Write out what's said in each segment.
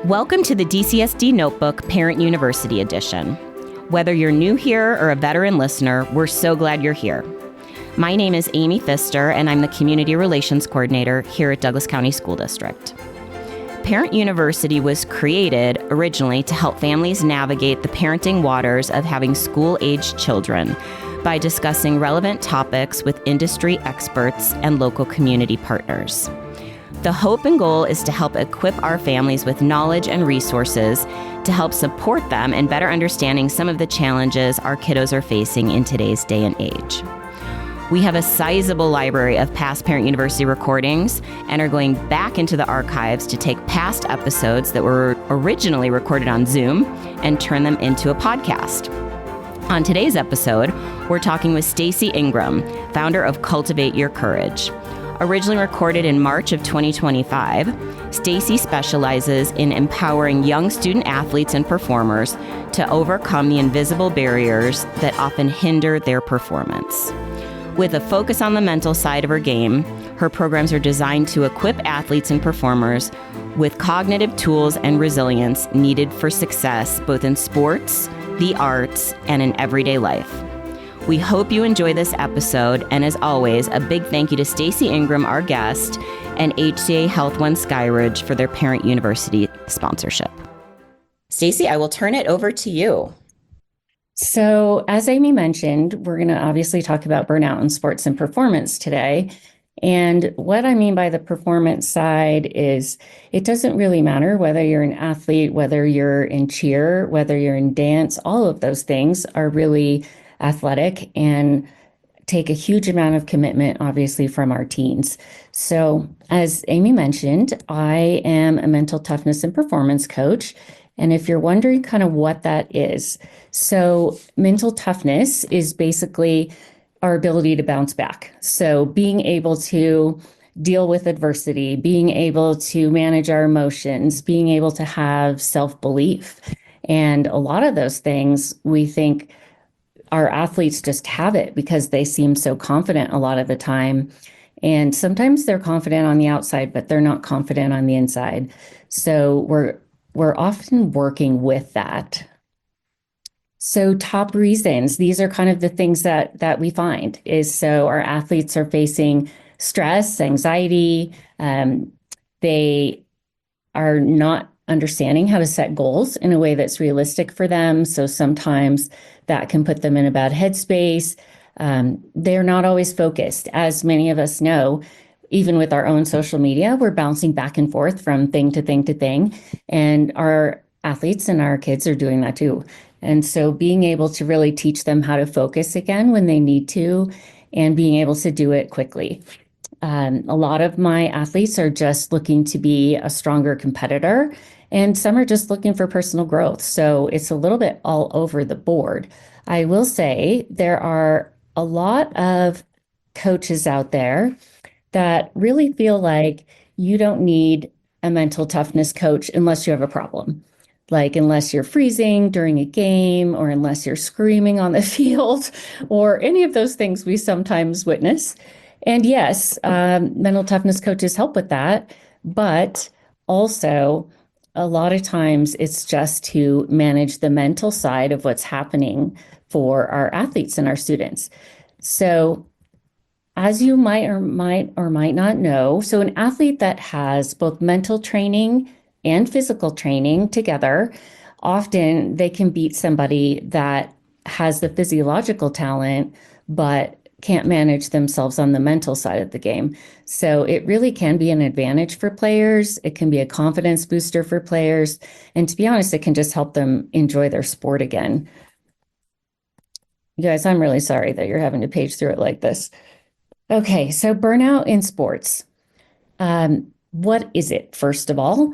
Welcome to the DCSD Notebook Parent University Edition. Whether you're new here or a veteran listener, we're so glad you're here. My name is Amy Pfister, and I'm the Community Relations Coordinator here at Douglas County School District. Parent University was created originally to help families navigate the parenting waters of having school-aged children by discussing relevant topics with industry experts and local community partners. The hope and goal is to help equip our families with knowledge and resources to help support them in better understanding some of the challenges our kiddos are facing in today's day and age. We have a sizable library of past Parent University recordings and are going back into the archives to take past episodes that were originally recorded on Zoom and turn them into a podcast. On today's episode, we're talking with Stacy Ingram, founder of Cultivate Your Courage. Originally recorded in March of 2025, Stacy specializes in empowering young student athletes and performers to overcome the invisible barriers that often hinder their performance. With a focus on the mental side of her game, her programs are designed to equip athletes and performers with cognitive tools and resilience needed for success both in sports, the arts, and in everyday life. We hope you enjoy this episode, and as always, a big thank you to Stacy Ingram, our guest, and HCA Health One Skyridge for their Parent University sponsorship. Stacy, I will turn it over to you. So, as Amy mentioned, we're going to obviously talk about burnout in sports and performance today. And what I mean by the performance side is it doesn't really matter whether you're an athlete, whether you're in cheer, whether you're in dance, all of those things are really athletic and take a huge amount of commitment, obviously, from our teens. So, as Amy mentioned, I am a mental toughness and performance coach. And if you're wondering kind of what that is, so mental toughness is basically our ability to bounce back. So being able to deal with adversity, being able to manage our emotions, being able to have self-belief. And a lot of those things we think our athletes just have it because they seem so confident a lot of the time. And sometimes they're confident on the outside, but they're not confident on the inside. So we're often working with that. So top reasons, these are kind of the things that we find is so our athletes are facing stress, anxiety. They are not understanding how to set goals in a way that's realistic for them. So sometimes that can put them in a bad headspace. They're not always focused. As many of us know, even with our own social media, we're bouncing back and forth from thing to thing to thing. And our athletes and our kids are doing that too. And so being able to really teach them how to focus again when they need to and being able to do it quickly. A lot of my athletes are just looking to be a stronger competitor, and some are just looking for personal growth. So it's a little bit all over the board. I will say there are a lot of coaches out there that really feel like you don't need a mental toughness coach unless you have a problem. Like unless you're freezing during a game or unless you're screaming on the field or any of those things we sometimes witness. And yes, mental toughness coaches help with that, but also a lot of times it's just to manage the mental side of what's happening for our athletes and our students. So as you might not know, so an athlete that has both mental training and physical training together, often they can beat somebody that has the physiological talent, but can't manage themselves on the mental side of the game. So it really can be an advantage for players. It can be a confidence booster for players. And to be honest, it can just help them enjoy their sport again. You guys, I'm really sorry that you're having to page through it like this. Okay, so burnout in sports. What is it, first of all?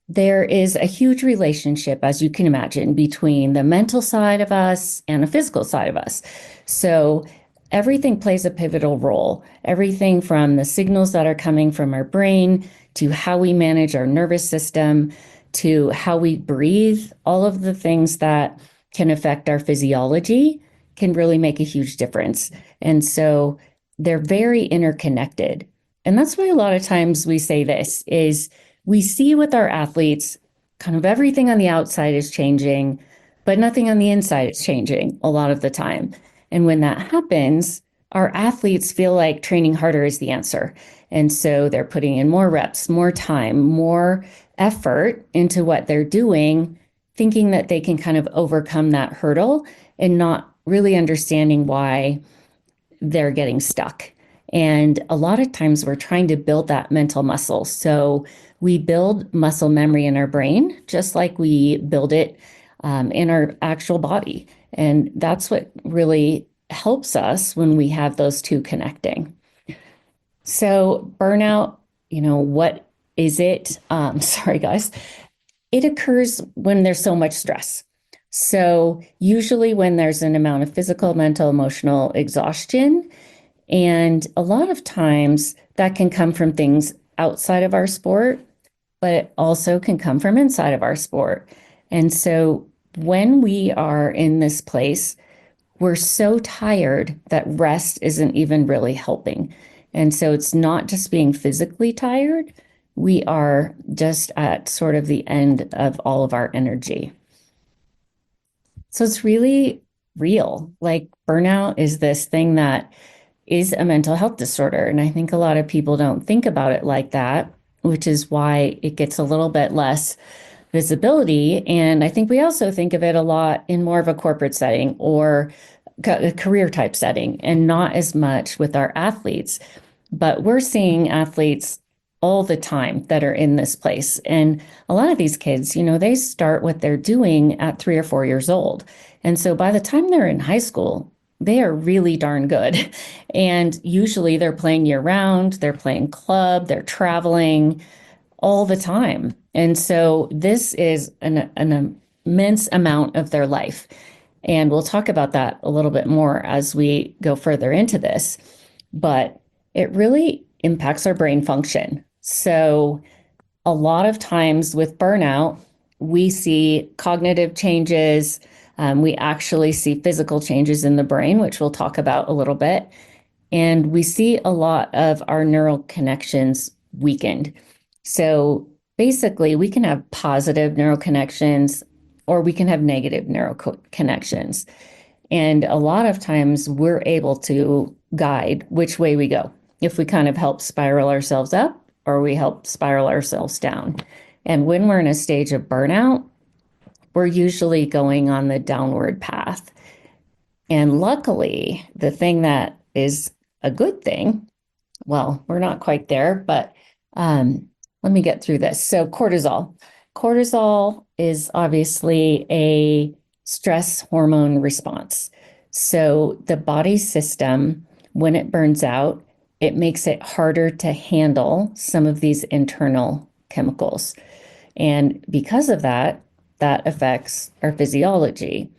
There is a huge relationship, as you can imagine, between the mental side of us and the physical side of us. So everything plays a pivotal role. Everything from the signals that are coming from our brain to how we manage our nervous system to how we breathe, all of the things that can affect our physiology can really make a huge difference. And so they're very interconnected. And that's why a lot of times we say this is we see with our athletes kind of everything on the outside is changing, but nothing on the inside is changing a lot of the time. And when that happens, our athletes feel like training harder is the answer. And so they're putting in more reps, more time, more effort into what they're doing, thinking that they can kind of overcome that hurdle and not really understanding why they're getting stuck. And a lot of times we're trying to build that mental muscle. So we build muscle memory in our brain, just like we build it in our actual body. And that's what really helps us when we have those two connecting. So burnout, what is it? Sorry, guys. It occurs when there's so much stress. So usually when there's an amount of physical, mental, emotional exhaustion, and a lot of times that can come from things outside of our sport, but it also can come from inside of our sport. And so when we are in this place, we're so tired that rest isn't even really helping. And so it's not just being physically tired, we are just at sort of the end of all of our energy. So it's really real. Like burnout is this thing that is a mental health disorder. And I think a lot of people don't think about it like that, which is why it gets a little bit less visibility. And I think we also think of it a lot in more of a corporate setting or a career type setting and not as much with our athletes. But we're seeing athletes all the time that are in this place. And a lot of these kids, they start what they're doing at 3 or 4 years old. And so by the time they're in high school, they are really darn good. And usually they're playing year round, they're playing club, they're traveling all the time. And so this is an immense amount of their life. And we'll talk about that a little bit more as we go further into this. But it really impacts our brain function. So a lot of times with burnout, we see cognitive changes. We actually see physical changes in the brain, which we'll talk about a little bit. And we see a lot of our neural connections weakened. So basically, we can have positive neural connections or we can have negative neural connections. And a lot of times we're able to guide which way we go. If we kind of help spiral ourselves up or we help spiral ourselves down. And when we're in a stage of burnout, we're usually going on the downward path. And luckily, the thing that is a good thing, well, we're not quite there, but let me get through this. So cortisol. Cortisol is obviously a stress hormone response. So the body system, when it burns out, it makes it harder to handle some of these internal chemicals. And because of that, that affects our physiology.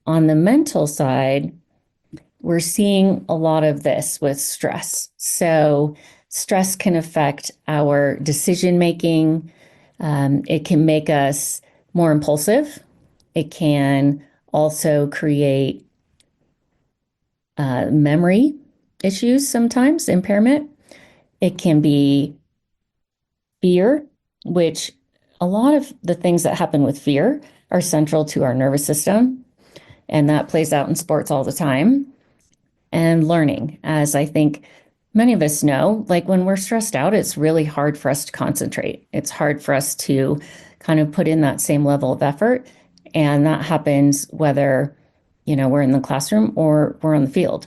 On the mental side, we're seeing a lot of this with stress. So stress can affect our decision making. It can make us more impulsive. It can also create memory issues sometimes, impairment. It can be fear, which a lot of the things that happen with fear are central to our nervous system. And that plays out in sports all the time. And learning, as I think many of us know, like when we're stressed out, it's really hard for us to concentrate. It's hard for us to kind of put in that same level of effort. And that happens whether, we're in the classroom or we're on the field.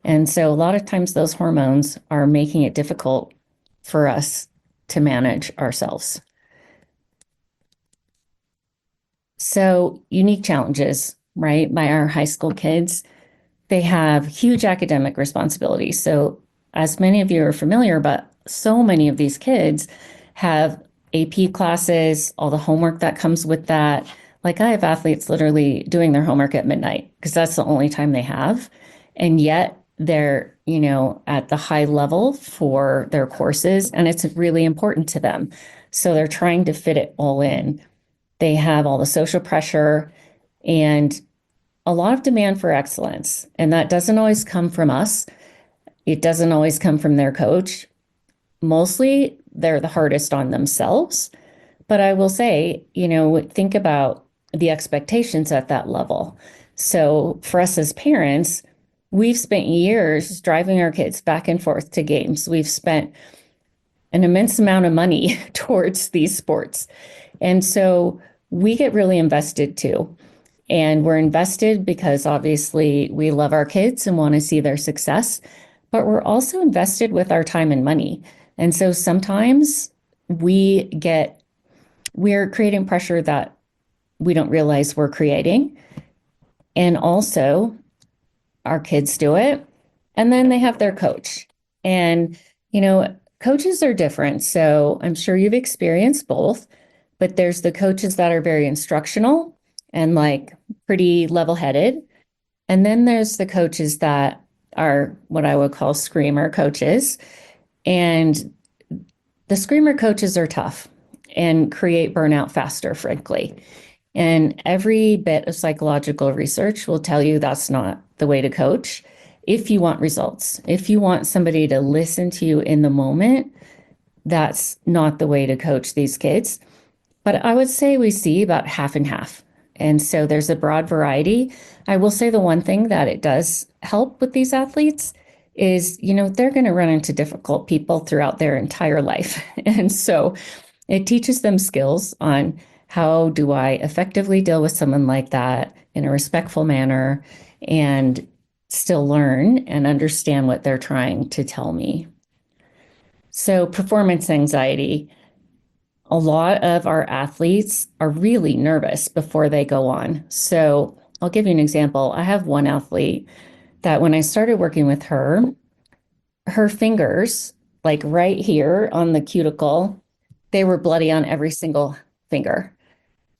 And so a lot of times those hormones are making it difficult for us to manage ourselves. So unique challenges, right, by our high school kids. They have huge academic responsibilities. So, as many of you are familiar, but so many of these kids have AP classes, all the homework that comes with that. Like I have athletes literally doing their homework at midnight because that's the only time they have. And yet they're, at the high level for their courses and it's really important to them. So they're trying to fit it all in. They have all the social pressure and a lot of demand for excellence. And that doesn't always come from us. It doesn't always come from their coach. Mostly they're the hardest on themselves, But I will say, think about the expectations at that level. So for us as parents, we've spent years driving our kids back and forth to games. We've spent an immense amount of money towards these sports. And so we get really invested too. And we're invested because obviously we love our kids and want to see their success, but we're also invested with our time and money. And so sometimes we're creating pressure that we don't realize we're creating. And also our kids do it. And then they have their coach. And, coaches are different. So I'm sure you've experienced both, but there's the coaches that are very instructional and like pretty level headed. And then there's the coaches that are what I would call screamer coaches. And the screamer coaches are tough and create burnout faster, frankly. And every bit of psychological research will tell you that's not the way to coach. If you want results, if you want somebody to listen to you in the moment, that's not the way to coach these kids. But I would say we see about half and half. And so there's a broad variety. I will say the one thing that it does help with these athletes is, they're going to run into difficult people throughout their entire life. And so it teaches them skills on how do I effectively deal with someone like that in a respectful manner and still learn and understand what they're trying to tell me. So performance anxiety. A lot of our athletes are really nervous before they go on. So I'll give you an example. I have one athlete that when I started working with her fingers, like right here on the cuticle, they were bloody on every single finger.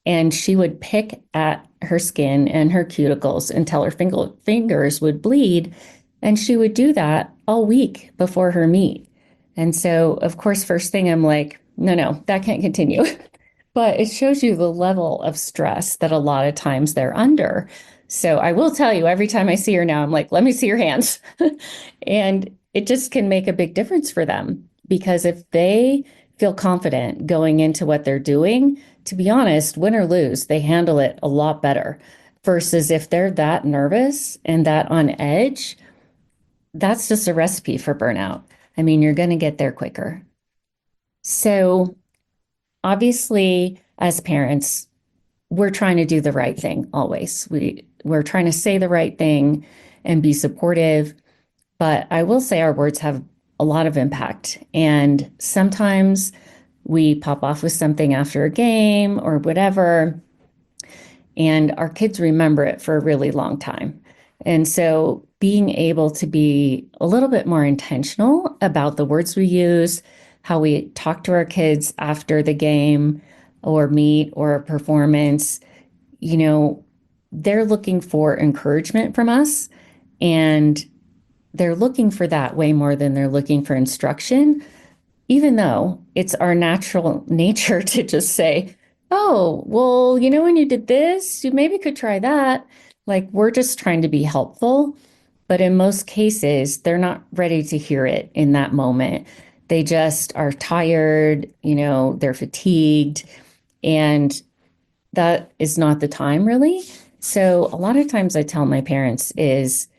And she would pick at her skin and her cuticles until her fingers would bleed. And she would do that all week before her meet. And so, of course, first thing I'm like, no, that can't continue. But it shows you the level of stress that a lot of times they're under. So I will tell you, every time I see her now, I'm like, let me see your hands. And it just can make a big difference for them because if they feel confident going into what they're doing, to be honest, win or lose, they handle it a lot better versus if they're that nervous and that on edge, that's just a recipe for burnout. I mean, you're going to get there quicker. So obviously, as parents, we're trying to do the right thing always. We're trying to say the right thing and be supportive. But I will say our words have a lot of impact. And sometimes we pop off with something after a game or whatever, and our kids remember it for a really long time. And so being able to be a little bit more intentional about the words we use, how we talk to our kids after the game or meet or a performance, they're looking for encouragement from us. And they're looking for that way more than they're looking for instruction, even though it's our natural nature to just say, oh, well, when you did this, you maybe could try that. Like we're just trying to be helpful. But in most cases, they're not ready to hear it in that moment. They just are tired, they're fatigued, and that is not the time really. So a lot of times I tell my parents is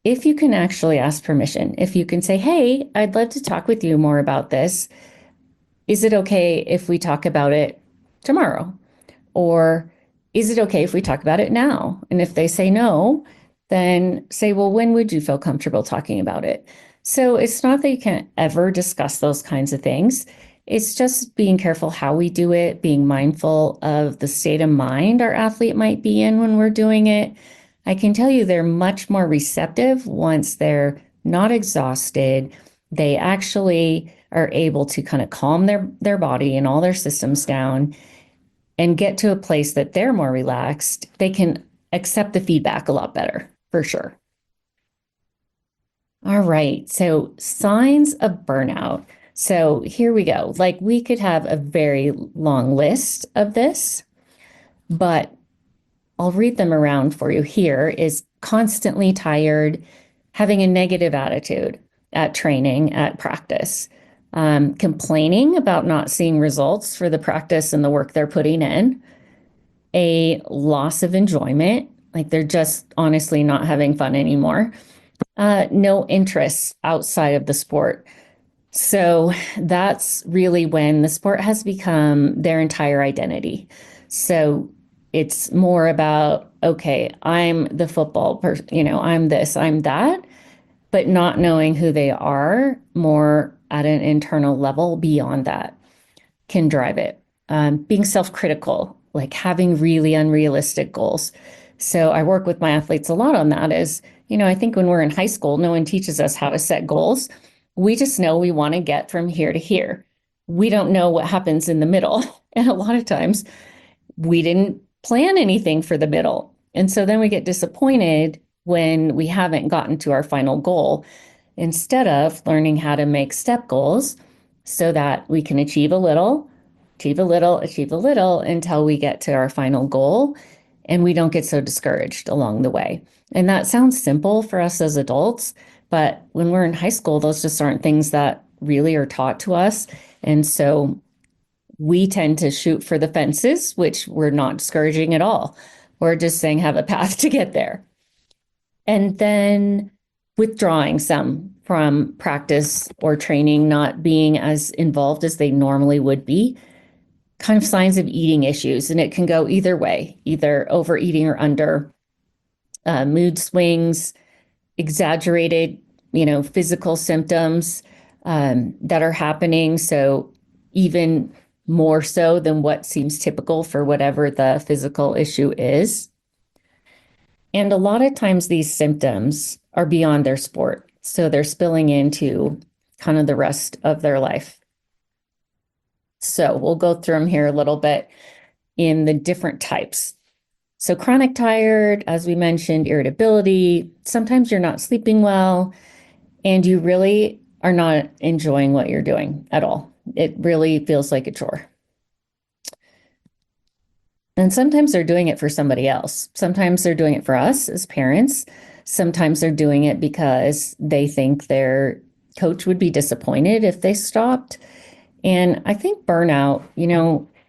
if you can actually ask permission, if you can say, hey, I'd love to talk with you more about this. Is it okay if we talk about it tomorrow? Or is it okay if we talk about it now? And if they say no, then say, well, when would you feel comfortable talking about it? So it's not that you can't ever discuss those kinds of things. It's just being careful how we do it, being mindful of the state of mind our athlete might be in when we're doing it. I can tell you they're much more receptive once they're not exhausted. They actually are able to kind of calm their body and all their systems down and get to a place that they're more relaxed. They can accept the feedback a lot better, for sure. All right. So, signs of burnout. So, here we go. Like, we could have a very long list of this, but I'll read them around for you. Here is constantly tired, having a negative attitude at training, at practice, complaining about not seeing results for the practice and the work they're putting in, a loss of enjoyment, like they're just honestly not having fun anymore, no interest outside of the sport. So that's really when the sport has become their entire identity. So it's more about, okay, I'm the football person, I'm this, I'm that, but not knowing who they are more at an internal level beyond that can drive it. Being self critical, like having really unrealistic goals. So I work with my athletes a lot on that. I think when we're in high school, no one teaches us how to set goals. We just know we want to get from here to here. We don't know what happens in the middle. And a lot of times we didn't plan anything for the middle. And so then we get disappointed when we haven't gotten to our final goal instead of learning how to make step goals so that we can achieve a little, achieve a little, achieve a little until we get to our final goal and we don't get so discouraged along the way. And that sounds simple for us as adults, but when we're in high school, those just aren't things that really are taught to us. And so we tend to shoot for the fences, which we're not discouraging at all. We're just saying have a path to get there. And then withdrawing some from practice or training, not being as involved as they normally would be, kind of signs of eating issues. And it can go either way, either overeating or under, mood swings, exaggerated, physical symptoms that are happening. So even more so than what seems typical for whatever the physical issue is. And a lot of times these symptoms are beyond their sport. So they're spilling into kind of the rest of their life. So we'll go through them here a little bit in the different types. So chronic tired, as we mentioned, irritability, sometimes you're not sleeping well, and you really are not enjoying what you're doing at all. It really feels like a chore. And sometimes they're doing it for somebody else. Sometimes they're doing it for us as parents. Sometimes they're doing it because they think their coach would be disappointed if they stopped. And I think burnout,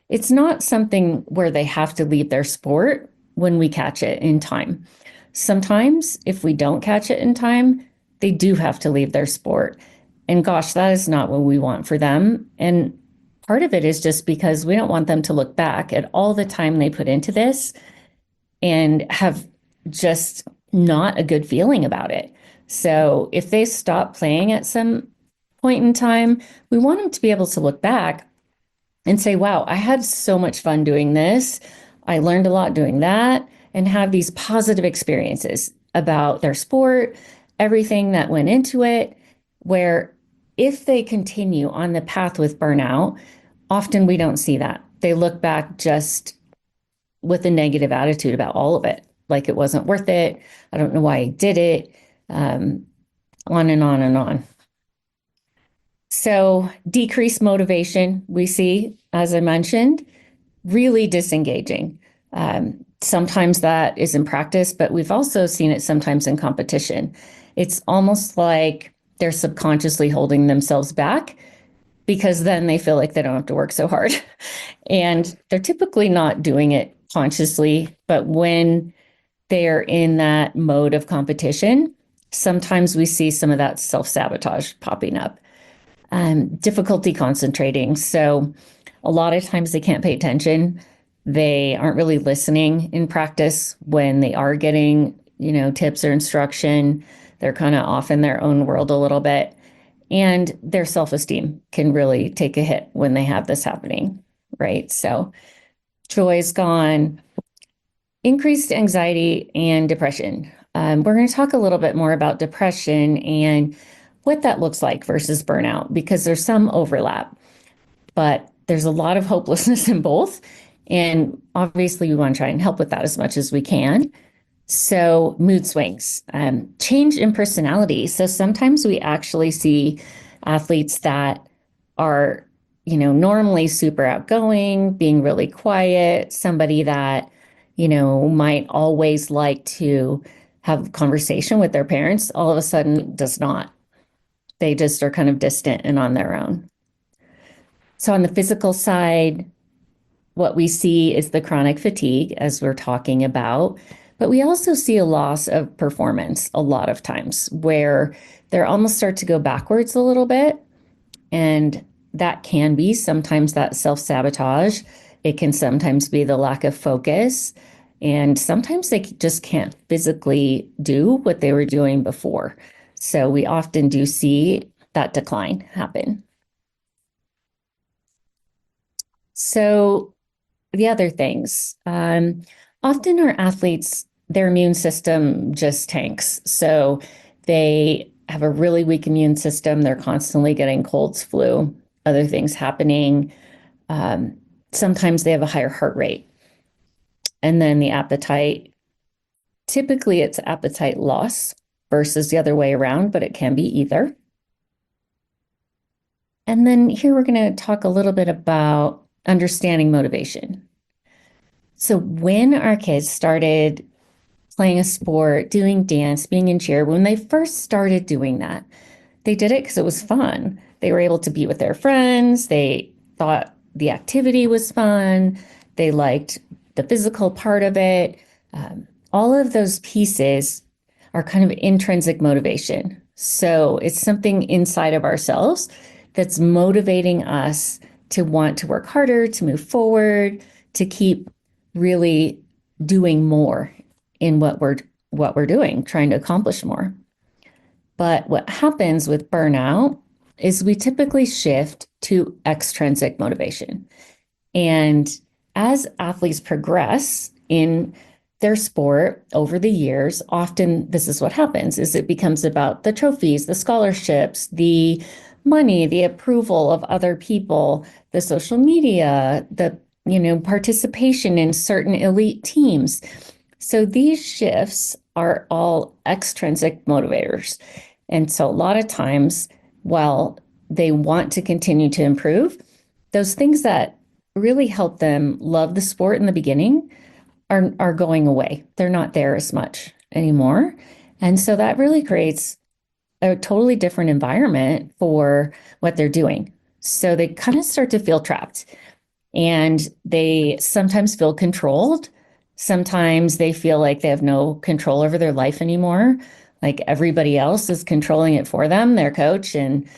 it's not something where they have to leave their sport when we catch it in time. Sometimes if we don't catch it in time, they do have to leave their sport. And gosh, that is not what we want for them. And part of it is just because we don't want them to look back at all the time they put into this and have just not a good feeling about it. So if they stop playing at some point in time, we want them to be able to look back and say, wow, I had so much fun doing this. I learned a lot doing that, and have these positive experiences about their sport, everything that went into it, where if they continue on the path with burnout, often we don't see that. They look back just with a negative attitude about all of it, like it wasn't worth it. I don't know why I did it, on and on and on. So decreased motivation, we see, as I mentioned, really disengaging. Sometimes that is in practice, but we've also seen it sometimes in competition. It's almost like they're subconsciously holding themselves back because then they feel like they don't have to work so hard. And they're typically not doing it consciously, but when they're in that mode of competition, sometimes we see some of that self-sabotage popping up. Difficulty concentrating. So a lot of times they can't pay attention. They aren't really listening in practice when they are getting, tips or instruction. They're kind of off in their own world a little bit. And their self-esteem can really take a hit when they have this happening, right? So joy is gone, increased anxiety and depression. We're going to talk a little bit more about depression and what that looks like versus burnout, because there's some overlap, but there's a lot of hopelessness in both. And obviously, we want to try and help with that as much as we can. So mood swings, change in personality. So sometimes we actually see athletes that are, normally super outgoing, being really quiet, somebody that, might always like to have conversation with their parents, all of a sudden does not. They just are kind of distant and on their own. So on the physical side, what we see is the chronic fatigue, as we're talking about, but we also see a loss of performance a lot of times where they almost start to go backwards a little bit. And that can be sometimes that self sabotage. It can sometimes be the lack of focus. And sometimes they just can't physically do what they were doing before. So we often do see that decline happen. So the other things, often our athletes, their immune system just tanks. So they have a really weak immune system. They're constantly getting colds, flu, other things happening. Um, Sometimes they have a higher heart rate. And then the appetite, typically it's appetite loss versus the other way around, but it can be either. And then here we're going to talk a little bit about understanding motivation. So when our kids started playing a sport, doing dance, being in cheer, when they first started doing that, they did it because it was fun. They were able to be with their friends. They thought the activity was fun. They liked the physical part of it. All of those pieces are kind of intrinsic motivation. So it's something inside of ourselves that's motivating us to want to work harder, to move forward, to keep really doing more in what we're doing, trying to accomplish more. But what happens with burnout is we typically shift to extrinsic motivation. And as athletes progress in their sport over the years, often this is what happens is it becomes about the trophies, the scholarships, the money, the approval of other people, the social media, the participation in certain elite teams. So these shifts are all extrinsic motivators. And so a lot of times, while they want to continue to improve, those things that really help them love the sport in the beginning are going away. They're not there as much anymore. And so that really creates a totally different environment for what they're doing. So they kind of start to feel trapped and they sometimes feel controlled. Sometimes they feel like they have no control over their life anymore. Like everybody else is controlling it for them, their coach and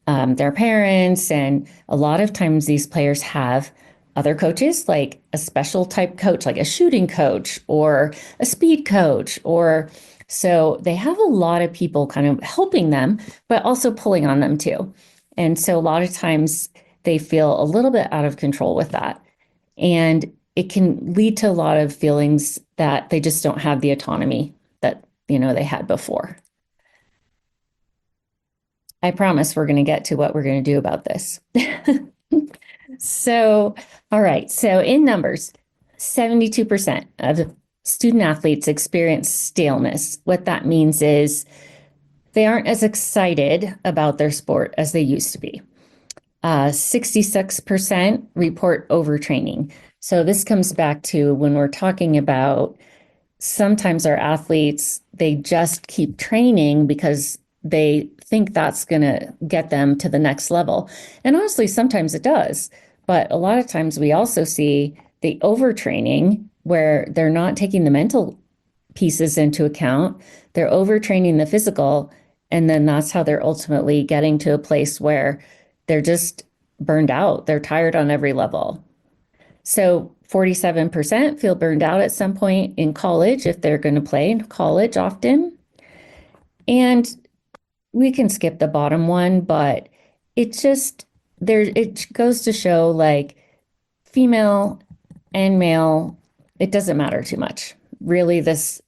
their parents. And a lot of times these players have other coaches, like a special type coach, like a shooting coach or a speed coach, or so they have a lot of people kind of helping them, but also pulling on them too. And so a lot of times they feel a little bit out of control with that. And it can lead to a lot of feelings that they just don't have the autonomy that, they had before. I promise we're going to get to what we're going to do about this. So, all right. So, in numbers, 72% of student athletes experience staleness. What that means is they aren't as excited about their sport as they used to be. 66% report overtraining. So, this comes back to when we're talking about sometimes our athletes, they just keep training because they think that's going to get them to the next level. And honestly, sometimes it does. But a lot of times we also see the overtraining where they're not taking the mental pieces into account. They're overtraining the physical. And then that's how they're ultimately getting to a place where they're just burned out. They're tired on every level. So 47% feel burned out at some point in college if they're going to play in college often. And we can skip the bottom one, but it goes to show like female and male, it doesn't matter too much. Really, this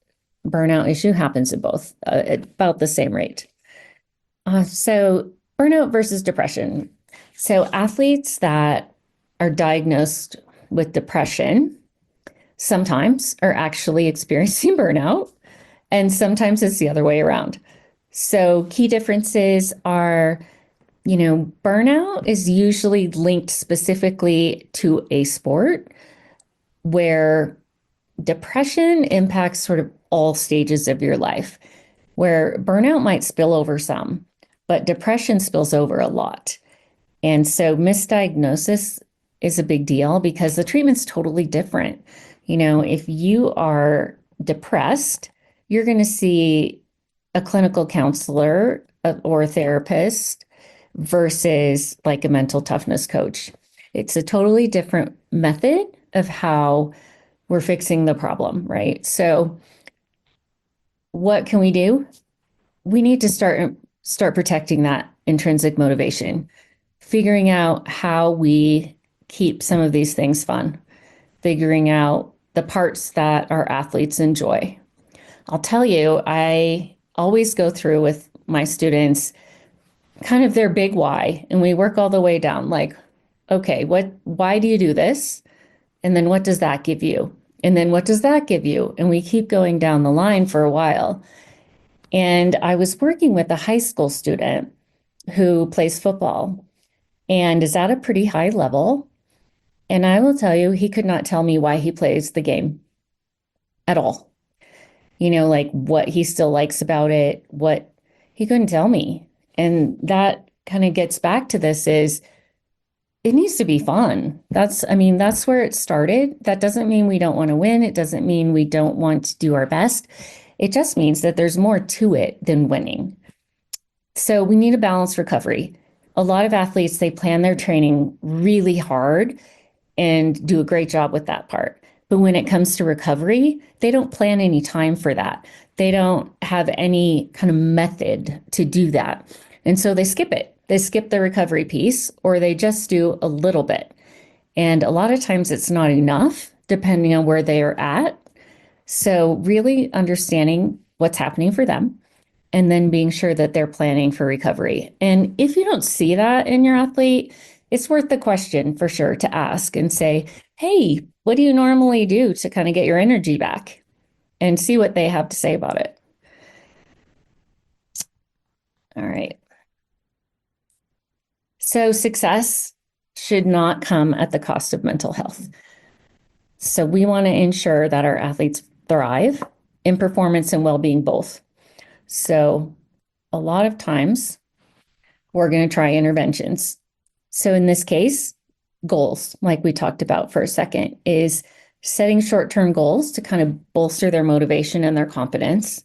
burnout issue happens in both at about the same rate. So burnout versus depression. So athletes that are diagnosed with depression sometimes are actually experiencing burnout, and sometimes it's the other way around. So key differences are, burnout is usually linked specifically to a sport where depression impacts sort of all stages of your life, where burnout might spill over some, but depression spills over a lot. And so misdiagnosis is a big deal because the treatment's totally different. If you are depressed, you're going to see a clinical counselor or a therapist versus like a mental toughness coach. It's a totally different method of how we're fixing the problem, right? So what can we do? We need to start protecting that intrinsic motivation, figuring out how we keep some of these things fun, figuring out the parts that our athletes enjoy. I'll tell you, I always go through with my students kind of their big why, and we work all the way down like, okay, why do you do this? And then what does that give you? And then what does that give you? And we keep going down the line for a while. And I was working with a high school student who plays football and is at a pretty high level. And I will tell you, he could not tell me why he plays the game at all. Like what he still likes about it, what he couldn't tell me. And that kind of gets back to this is it needs to be fun. That's where it started. That doesn't mean we don't want to win. It doesn't mean we don't want to do our best. It just means that there's more to it than winning. So we need a balanced recovery. A lot of athletes, they plan their training really hard and do a great job with that part. But when it comes to recovery, they don't plan any time for that. They don't have any kind of method to do that. And so they skip it. They skip the recovery piece, or they just do a little bit. And a lot of times it's not enough, depending on where they are at. So really understanding what's happening for them and then being sure that they're planning for recovery. And if you don't see that in your athlete, it's worth the question for sure to ask and say, hey, what do you normally do to kind of get your energy back? And see what they have to say about it. All right. So success should not come at the cost of mental health. So we want to ensure that our athletes thrive in performance and well-being both. So a lot of times we're going to try interventions. So in this case, goals, like we talked about for a second, is setting short-term goals to kind of bolster their motivation and their confidence.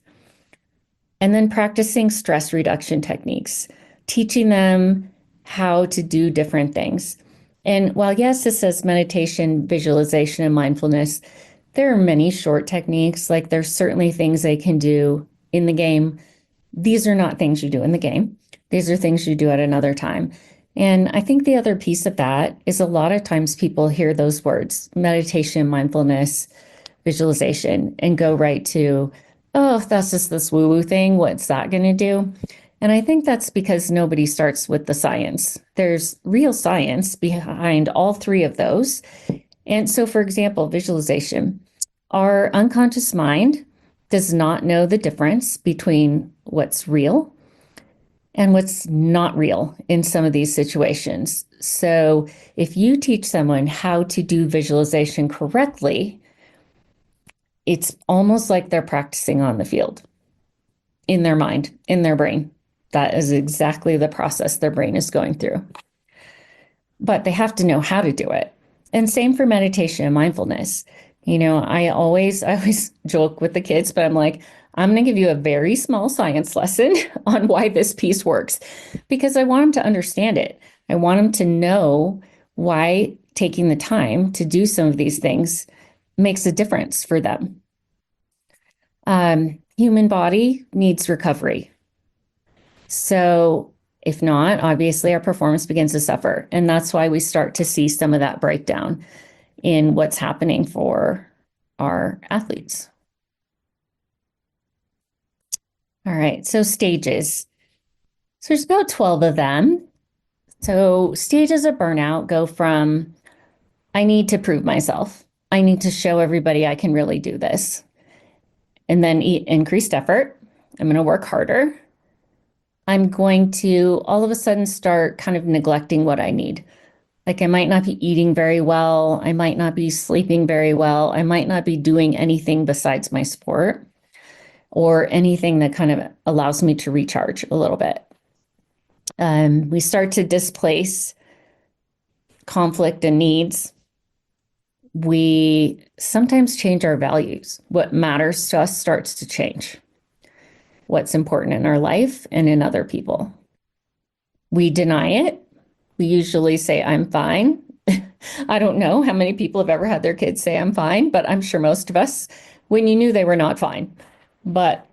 And then practicing stress reduction techniques, teaching them how to do different things. And while, yes, this says meditation, visualization, and mindfulness, there are many short techniques. Like there's certainly things they can do in the game. These are not things you do in the game. These are things you do at another time. And I think the other piece of that is a lot of times people hear those words, meditation, mindfulness, visualization, and go right to, oh, that's just this woo-woo thing. What's that going to do? And I think that's because nobody starts with the science. There's real science behind all three of those. And so, for example, visualization, our unconscious mind does not know the difference between what's real and what's not real in some of these situations. So if you teach someone how to do visualization correctly, it's almost like they're practicing on the field in their mind, in their brain. That is exactly the process their brain is going through. But they have to know how to do it. And same for meditation and mindfulness. I always joke with the kids, but I'm like, I'm going to give you a very small science lesson on why this piece works because I want them to understand it. I want them to know why taking the time to do some of these things makes a difference for them. Human body needs recovery. So if not, obviously our performance begins to suffer. And that's why we start to see some of that breakdown in what's happening for our athletes. All right, so stages. So there's about 12 of them. So stages of burnout go from, I need to prove myself. I need to show everybody I can really do this. And then increased effort. I'm going to work harder. I'm going to all of a sudden start kind of neglecting what I need. Like I might not be eating very well. I might not be sleeping very well. I might not be doing anything besides my sport or anything that kind of allows me to recharge a little bit. We start to displace conflict and needs, we sometimes change our values. What matters to us starts to change. What's important in our life and in other people. We deny it. We usually say, I'm fine. I don't know how many people have ever had their kids say, I'm fine, but I'm sure most of us, when you knew they were not fine. But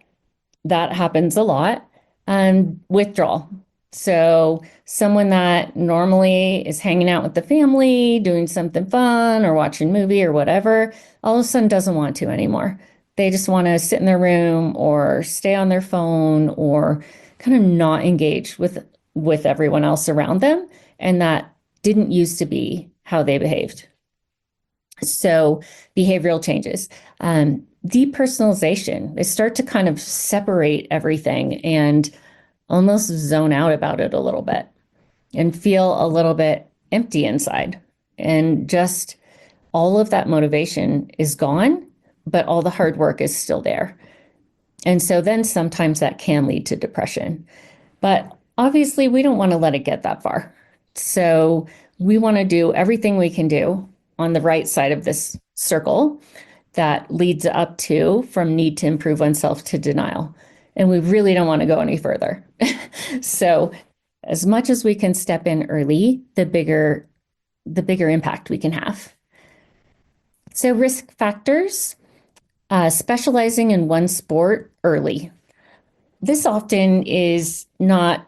that happens a lot. And withdrawal. So, someone that normally is hanging out with the family, doing something fun or watching a movie or whatever, all of a sudden doesn't want to anymore. They just want to sit in their room or stay on their phone or kind of not engage with everyone else around them. And that didn't used to be how they behaved. So, behavioral changes. Depersonalization. They start to kind of separate everything and almost zone out about it a little bit and feel a little bit empty inside. And just all of that motivation is gone, but all the hard work is still there. And so then sometimes that can lead to depression. But obviously, we don't want to let it get that far. So we want to do everything we can do on the right side of this circle that leads up to from need to improve oneself to denial. And we really don't want to go any further. So as much as we can step in early, the bigger impact we can have. So risk factors, specializing in one sport early. This often is not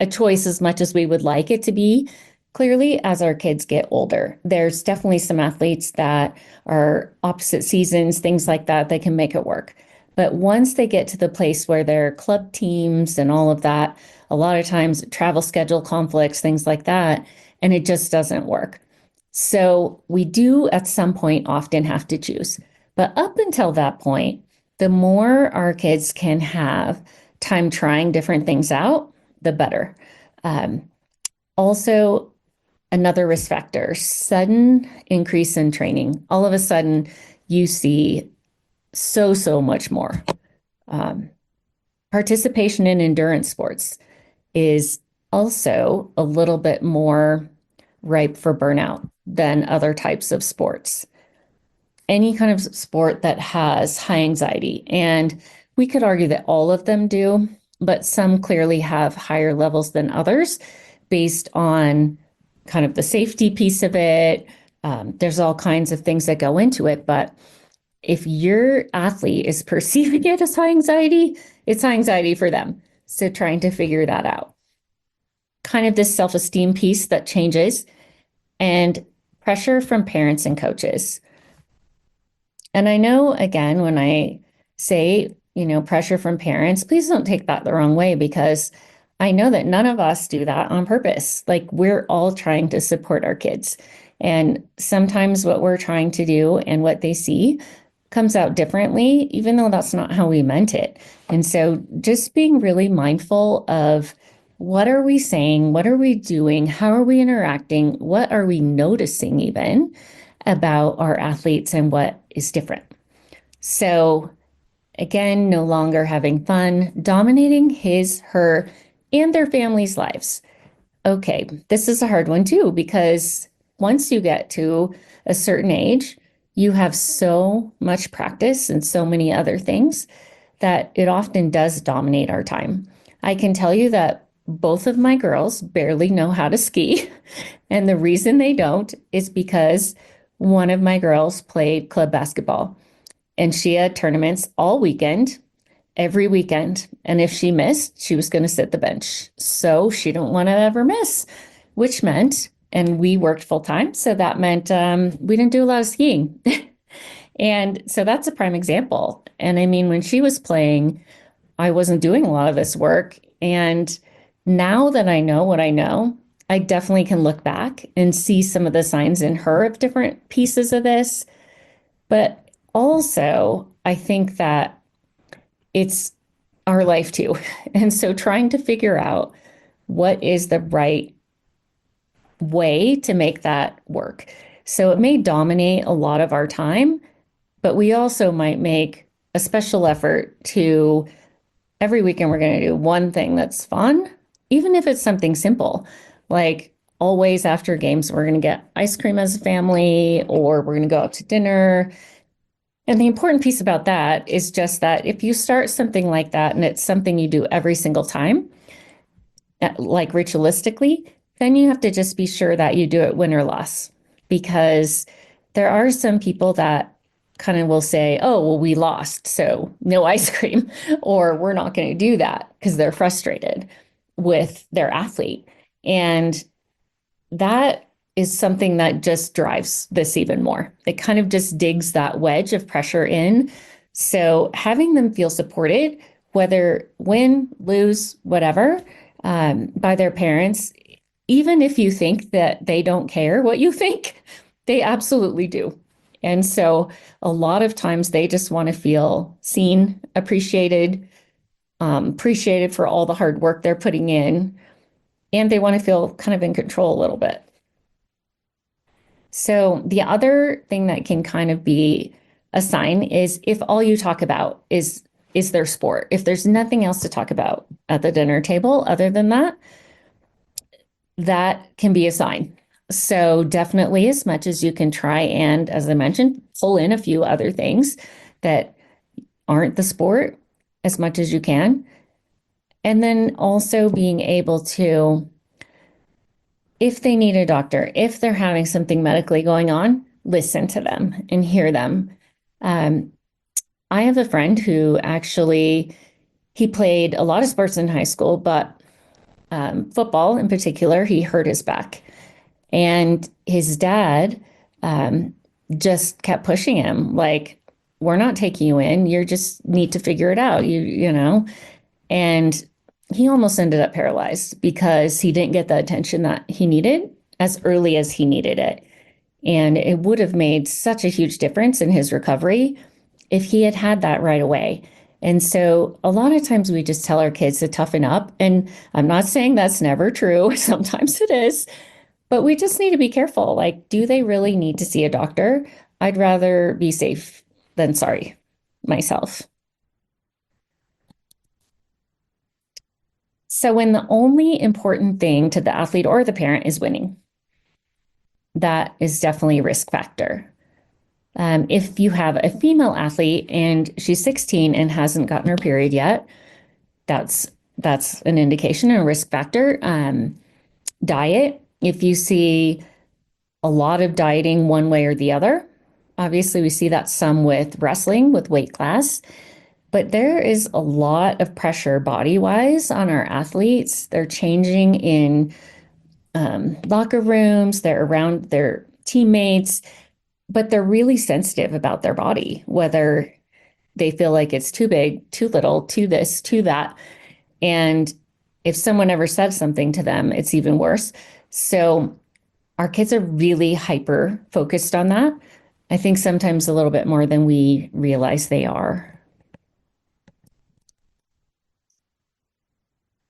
a choice as much as we would like it to be, clearly, as our kids get older. There's definitely some athletes that are opposite seasons, things like that, they can make it work. But once they get to the place where they're club teams and all of that, a lot of times travel schedule conflicts, things like that, and it just doesn't work. So we do at some point often have to choose. But up until that point, the more our kids can have time trying different things out, the better. Also, another risk factor, sudden increase in training. All of a sudden, you see so much more. Participation in endurance sports is also a little bit more ripe for burnout than other types of sports. Any kind of sport that has high anxiety, and we could argue that all of them do, but some clearly have higher levels than others based on kind of the safety piece of it. There's all kinds of things that go into it, but if your athlete is perceiving it as high anxiety, it's high anxiety for them. So trying to figure that out. Kind of this self-esteem piece that changes, and pressure from parents and coaches. And I know, again, when I say, pressure from parents, please don't take that the wrong way, because I know that none of us do that on purpose. Like, we're all trying to support our kids. And sometimes what we're trying to do and what they see comes out differently, even though that's not how we meant it. And so just being really mindful of, what are we saying? What are we doing? How are we interacting? What are we noticing even about our athletes and what is different? So again, no longer having fun, dominating his, her, and their families' lives. Okay, this is a hard one too, because once you get to a certain age, you have so much practice and so many other things that it often does dominate our time. I can tell you that both of my girls barely know how to ski. And the reason they don't is because one of my girls played club basketball, and she had tournaments all weekend, every weekend. And if she missed, she was going to sit the bench. So she didn't want to ever miss, which meant, and we worked full time. So that meant we didn't do a lot of skiing. And so that's a prime example. And I mean, when she was playing, I wasn't doing a lot of this work. And now that I know what I know, I definitely can look back and see some of the signs in her of different pieces of this. But also, I think that it's our life too. And so trying to figure out what is the right way to make that work. So it may dominate a lot of our time, but we also might make a special effort to, every weekend we're going to do one thing that's fun, even if it's something simple, like always after games, we're going to get ice cream as a family, or we're going to go out to dinner. And the important piece about that is just that if you start something like that and it's something you do every single time, like ritualistically, then you have to just be sure that you do it win or loss. Because there are some people that kind of will say, oh, well, we lost, so no ice cream, or we're not going to do that because they're frustrated with their athlete. And that is something that just drives this even more. It kind of just digs that wedge of pressure in. So having them feel supported, whether win, lose, whatever, by their parents, even if you think that they don't care what you think, they absolutely do. And so a lot of times they just want to feel seen, appreciated for all the hard work they're putting in, and they want to feel kind of in control a little bit. So the other thing that can kind of be a sign is if all you talk about is their sport. If there's nothing else to talk about at the dinner table other than that, that can be a sign. So definitely as much as you can try and, as I mentioned, pull in a few other things that aren't the sport as much as you can. And then also being able to, if they need a doctor, if they're having something medically going on, listen to them and hear them. Um, I have a friend who actually he played a lot of sports in high school, but football in particular, he hurt his back, and his dad um, just kept pushing him like, "We're not taking you in. You just need to figure it out." You know, and he almost ended up paralyzed because he didn't get the attention that he needed as early as he needed it. And it would have made such a huge difference in his recovery if he had had that right away. And so a lot of times we just tell our kids to toughen up. And I'm not saying that's never true. Sometimes it is, but we just need to be careful. Like, do they really need to see a doctor? I'd rather be safe than sorry myself. So when the only important thing to the athlete or the parent is winning, that is definitely a risk factor. If you have a female athlete and she's 16 and hasn't gotten her period yet, that's that's an indication and a risk factor. Diet, if you see a lot of dieting one way or the other, obviously we see that some with wrestling, with weight class, but there is a lot of pressure body wise on our athletes. They're changing in locker rooms, they're around their teammates, but they're really sensitive about their body, whether they feel like it's too big, too little, too this, too that. And if someone ever says something to them, it's even worse. So our kids are really hyper focused on that. I think sometimes a little bit more than we realize they are.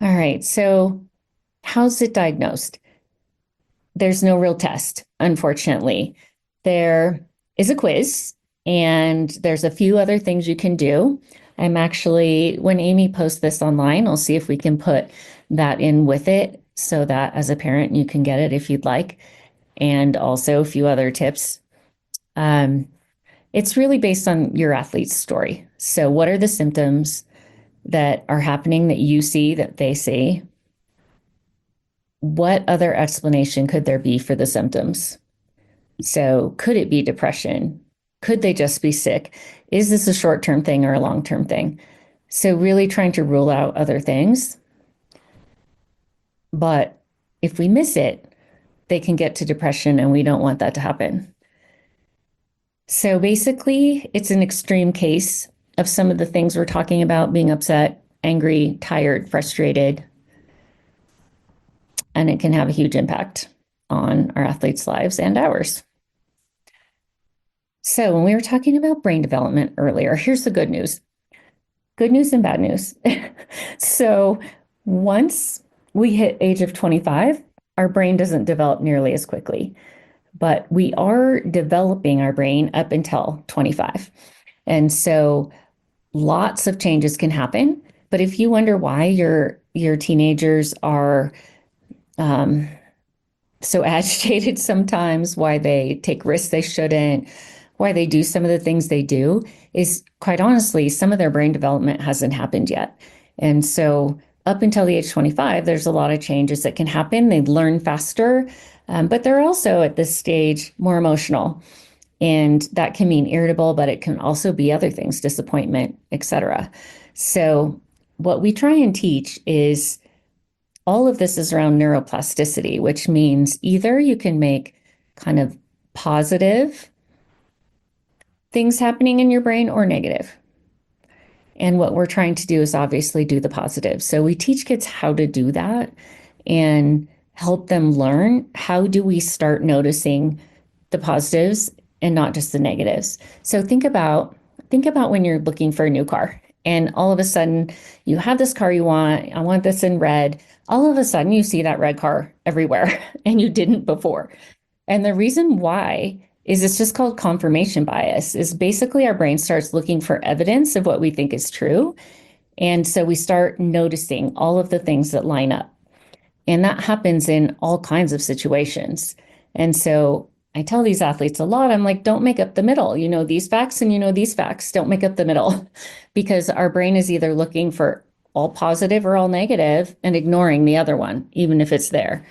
All right. So, how's it diagnosed? There's no real test, unfortunately. There is a quiz, and there's a few other things you can do. I'm actually, when Amy posts this online, I'll see if we can put that in with it so that as a parent, you can get it if you'd like. And also a few other tips. Um, it's really based on your athlete's story. So, what are the symptoms that are happening that you see that they see? What other explanation could there be for the symptoms? So, could it be depression? Could they just be sick? Is this a short term thing or a long term thing? So, really trying to rule out other things. But if we miss it, they can get to depression, and we don't want that to happen. So, basically, it's an extreme case of some of the things we're talking about being upset, angry, tired, frustrated, and it can have a huge impact on our athletes' lives and ours. So, when we were talking about brain development earlier, here's the good news and bad news. So, once we hit age of 25, our brain doesn't develop nearly as quickly, but we are developing our brain up until 25. And so, lots of changes can happen. But if you wonder why your teenagers are um, so agitated sometimes, why they take risks they shouldn't, why they do some of the things they do is quite honestly, some of their brain development hasn't happened yet. And so up until the age 25, there's a lot of changes that can happen. They learn faster, but they're also at this stage more emotional. And that can mean irritable, but it can also be other things, disappointment, etc. So what we try and teach is all of this is around neuroplasticity, which means either you can make kind of positive things happening in your brain or negative. And what we're trying to do is obviously do the positive. So we teach kids how to do that and help them learn how do we start noticing the positives and not just the negatives. So think about when you're looking for a new car and all of a sudden you have this car you want, I want this in red. All of a sudden you see that red car everywhere and you didn't before. And the reason why is it's just called confirmation bias, is basically our brain starts looking for evidence of what we think is true. And so we start noticing all of the things that line up. And that happens in all kinds of situations. And so I tell these athletes a lot, I'm like, don't make up the middle. You know these facts and you know these facts. Don't make up the middle because our brain is either looking for all positive or all negative and ignoring the other one, even if it's there.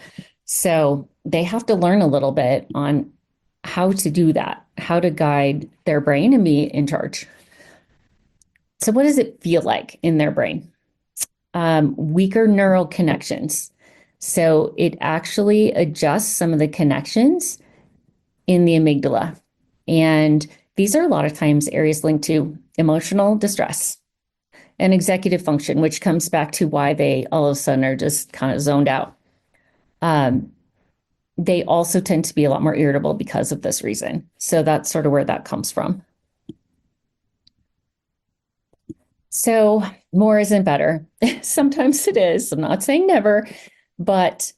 So they have to learn a little bit on how to do that, how to guide their brain and be in charge. So, what does it feel like in their brain? Weaker neural connections. So, it actually adjusts some of the connections in the amygdala. And these are a lot of times areas linked to emotional distress and executive function, which comes back to why they all of a sudden are just kind of zoned out. They also tend to be a lot more irritable because of this reason. So that's sort of where that comes from. So more isn't better. Sometimes it is. I'm not saying never, but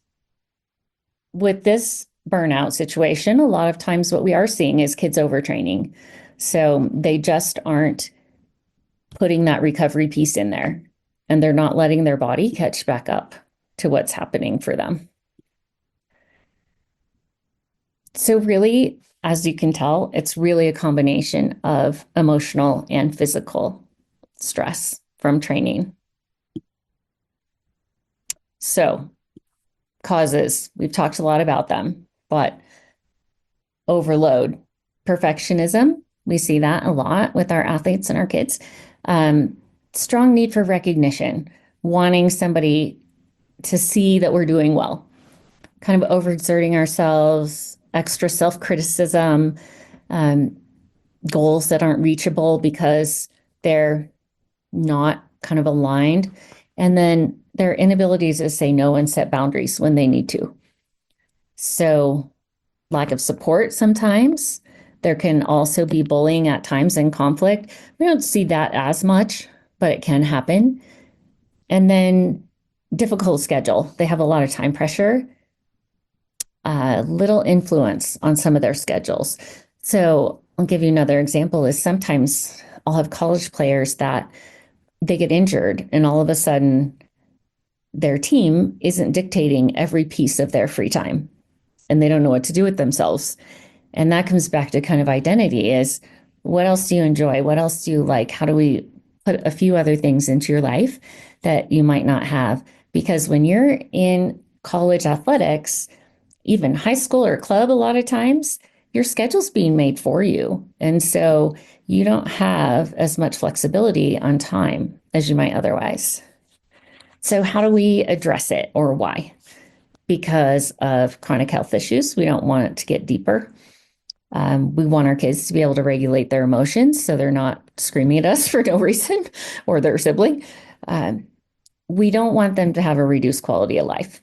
with this burnout situation, a lot of times what we are seeing is kids overtraining. So they just aren't putting that recovery piece in there and they're not letting their body catch back up to what's happening for them. So really, as you can tell, it's really a combination of emotional and physical stress from training. So causes, we've talked a lot about them, but overload, perfectionism, we see that a lot with our athletes and our kids. Strong need for recognition, wanting somebody to see that we're doing well, kind of overexerting ourselves, extra self-criticism, goals that aren't reachable because they're not kind of aligned, and then their inabilities to say no and set boundaries when they need to. So lack of support sometimes. There can also be bullying at times and conflict. We don't see that as much, but it can happen. And then difficult schedule. They have a lot of time pressure, little influence on some of their schedules. So I'll give you another example is sometimes I'll have college players that they get injured and all of a sudden their team isn't dictating every piece of their free time and they don't know what to do with themselves. And that comes back to kind of identity is what else do you enjoy? What else do you like? How do we put a few other things into your life that you might not have? Because when you're in college athletics, even high school or club, a lot of times your schedule's being made for you. And so you don't have as much flexibility on time as you might otherwise. So how do we address it or why? Because of chronic health issues, we don't want it to get deeper. We want our kids to be able to regulate their emotions so they're not screaming at us for no reason or their sibling. We don't want them to have a reduced quality of life.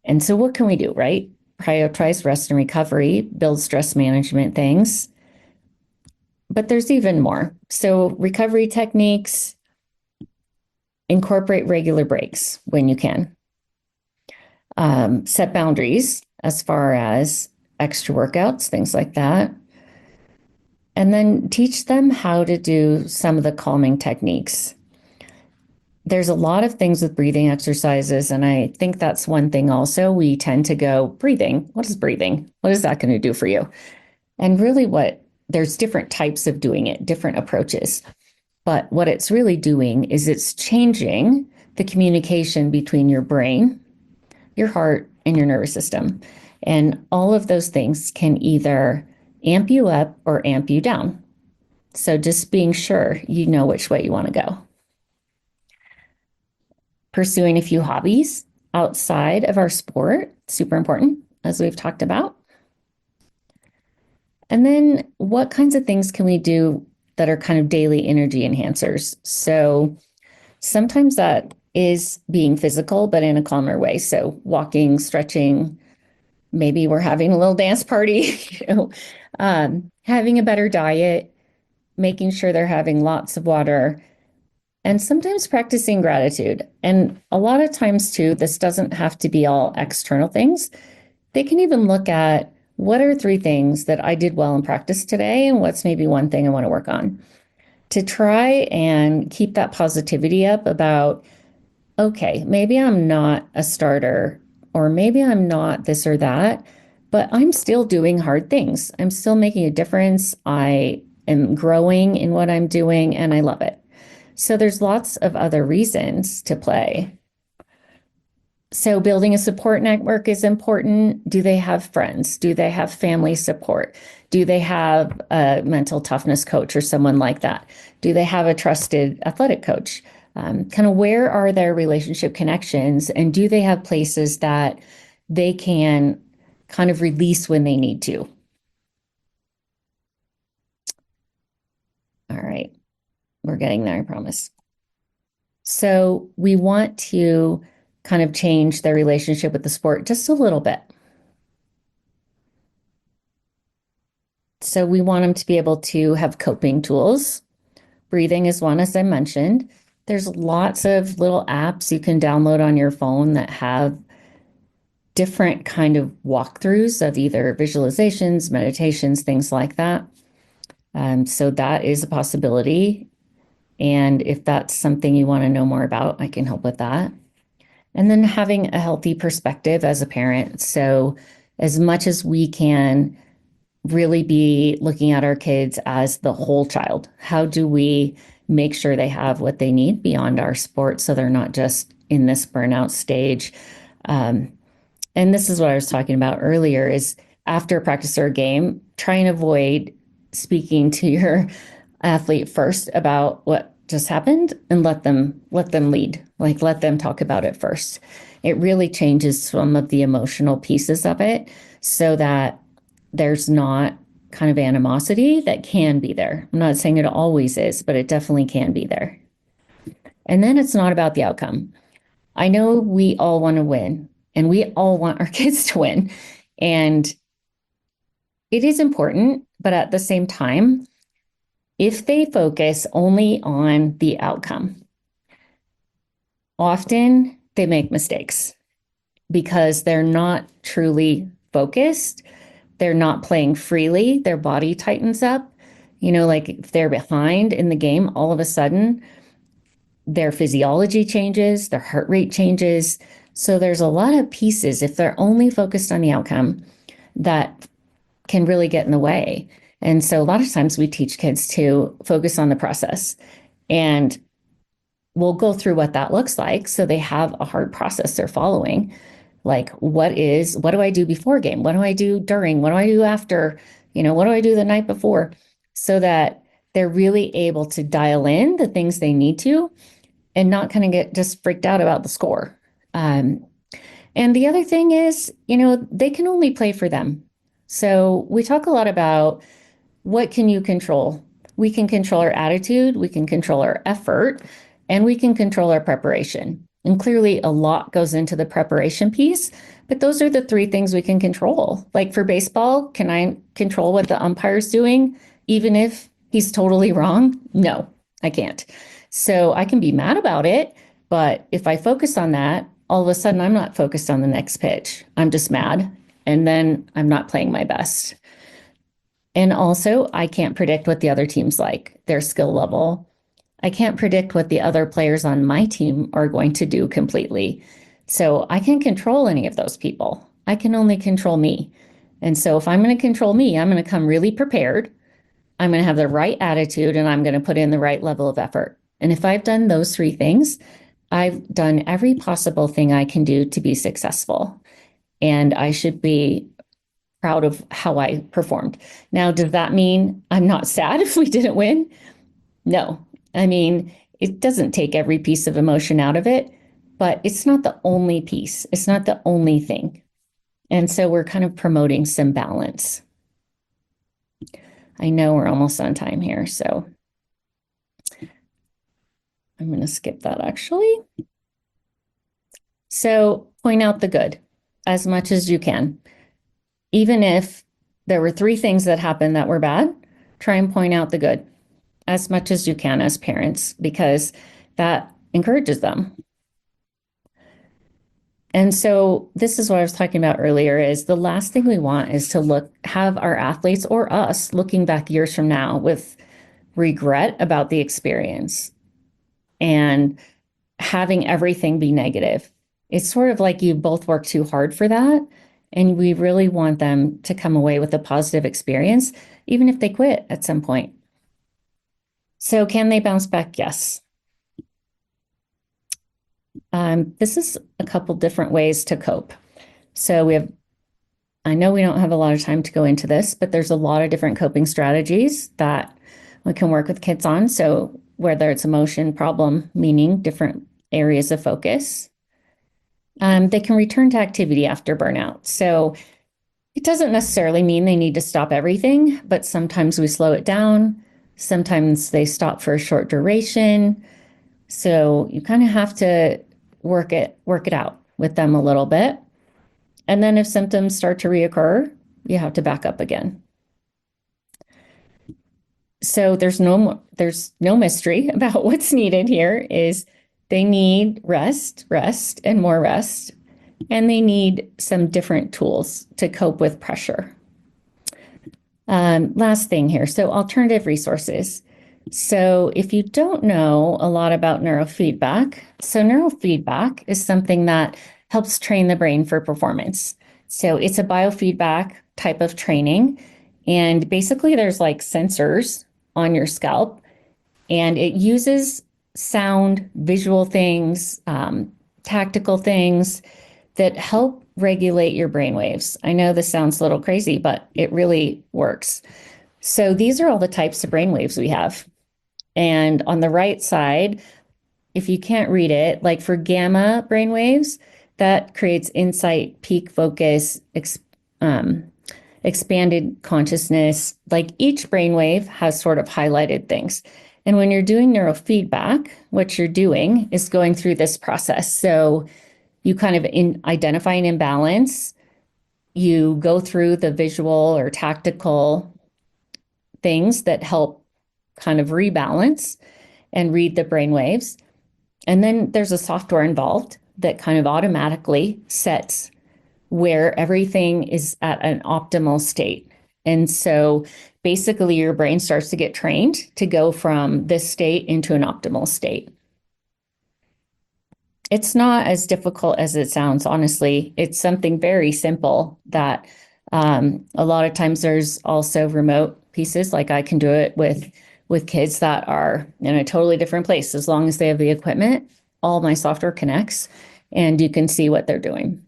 And so what can we do, right? Prioritize rest and recovery, build stress management things. But there's even more. So recovery techniques, incorporate regular breaks when you can. Set boundaries as far as extra workouts, things like that. And then teach them how to do some of the calming techniques. there's a lot of things with breathing exercises. And I think that's one thing also. We tend to go, breathing. What is breathing? What is that going to do for you? And really, there's different types of doing it, different approaches. But what it's really doing is it's changing the communication between your brain, your heart, and your nervous system. And all of those things can either amp you up or amp you down. So just being sure you know which way you want to go. Pursuing a few hobbies outside of our sport, super important, as we've talked about. And then what kinds of things can we do that are kind of daily energy enhancers? So sometimes that is being physical, but in a calmer way. So walking, stretching, maybe we're having a little dance party, having a better diet, making sure they're having lots of water, and sometimes practicing gratitude. And a lot of times, too, this doesn't have to be all external things. They can even look at what are three things that I did well in practice today, and what's maybe one thing I want to work on to try and keep that positivity up about, okay, maybe I'm not a starter, or maybe I'm not this or that, but I'm still doing hard things. I'm still making a difference. I am growing in what I'm doing, and I love it. So there's lots of other reasons to play. So building a support network is important. Do they have friends? Do they have family support? Do they have a mental toughness coach or someone like that? Do they have a trusted athletic coach? Kind of where are their relationship connections? And do they have places that they can kind of release when they need to? All right, we're getting there, I promise. So we want to kind of change their relationship with the sport just a little bit. So we want them to be able to have coping tools. Breathing is one, as I mentioned. There's lots of little apps you can download on your phone that have different kind of walkthroughs of either visualizations, meditations, things like that. So that is a possibility. And if that's something you want to know more about, I can help with that. And then having a healthy perspective as a parent. So as much as we can really be looking at our kids as the whole child. How do we make sure they have what they need beyond our sport so they're not just in this burnout stage? And this is what I was talking about earlier is after a practice or a game, try and avoid speaking to your athlete first about what just happened and let them lead, like let them talk about it first. It really changes some of the emotional pieces of it so that there's not kind of animosity that can be there. I'm not saying it always is, but it definitely can be there. And then it's not about the outcome. I know we all want to win and we all want our kids to win. And it is important, but at the same time, if they focus only on the outcome, often they make mistakes because they're not truly focused. They're not playing freely. Their body tightens up. Like if they're behind in the game, all of a sudden their physiology changes, their heart rate changes. So there's a lot of pieces, if they're only focused on the outcome, that can really get in the way. And so a lot of times we teach kids to focus on the process. And we'll go through what that looks like so they have a hard process they're following. Like what do I do before game? What do I do during? What do I do after? What do I do the night before? So that they're really able to dial in the things they need to and not kind of get just freaked out about the score. And the other thing is, they can only play for them. So we talk a lot about what can you control? We can control our attitude, we can control our effort, and we can control our preparation. And clearly a lot goes into the preparation piece, but those are the three things we can control. Like for baseball, can I control what the umpire's doing, even if he's totally wrong? No, I can't. So I can be mad about it, but if I focus on that, all of a sudden I'm not focused on the next pitch. I'm just mad, and then I'm not playing my best. And also, I can't predict what the other team's like, their skill level. I can't predict what the other players on my team are going to do completely. So I can't control any of those people. I can only control me. And so if I'm going to control me, I'm going to come really prepared. I'm going to have the right attitude and I'm going to put in the right level of effort. And if I've done those three things, I've done every possible thing I can do to be successful. And I should be proud of how I performed. Now, does that mean I'm not sad if we didn't win? No. I mean, it doesn't take every piece of emotion out of it, but it's not the only piece. It's not the only thing. And so we're kind of promoting some balance. I know we're almost on time here, so I'm going to skip that actually. So point out the good as much as you can. Even if there were three things that happened that were bad, try and point out the good as much as you can as parents, because that encourages them. And so this is what I was talking about earlier is the last thing we want is to have our athletes or us looking back years from now with regret about the experience and having everything be negative. It's sort of like you both worked too hard for that. And we really want them to come away with a positive experience, even if they quit at some point. So can they bounce back? Yes. This is a couple different ways to cope. So I know we don't have a lot of time to go into this, but there's a lot of different coping strategies that we can work with kids on. So whether it's emotion, problem, meaning, different areas of focus, they can return to activity after burnout. So it doesn't necessarily mean they need to stop everything, but sometimes we slow it down. Sometimes they stop for a short duration. So you kind of have to work it out with them a little bit. And then if symptoms start to reoccur, you have to back up again. So there's no mystery about what's needed here is they need rest, and more rest, and they need some different tools to cope with pressure. Last thing here, so alternative resources. So if you don't know a lot about neurofeedback, so neurofeedback is something that helps train the brain for performance. So it's a biofeedback type of training. And basically there's like sensors on your scalp and it uses sound, visual things, tactical things that help regulate your brain waves. I know this sounds a little crazy, but it really works. So these are all the types of brain waves we have. And on the right side, if you can't read it, like for gamma brain waves, that creates insight, peak focus, expanded consciousness. Like each brainwave has sort of highlighted things. And when you're doing neurofeedback, what you're doing is going through this process. So you kind of identify an imbalance, you go through the visual or tactical things that help kind of rebalance and read the brain waves. And then there's a software involved that kind of automatically sets where everything is at an optimal state. And so basically your brain starts to get trained to go from this state into an optimal state. It's not as difficult as it sounds, honestly. It's something very simple that a lot of times there's also remote pieces, like I can do it with kids that are in a totally different place. As long as they have the equipment, all my software connects and you can see what they're doing.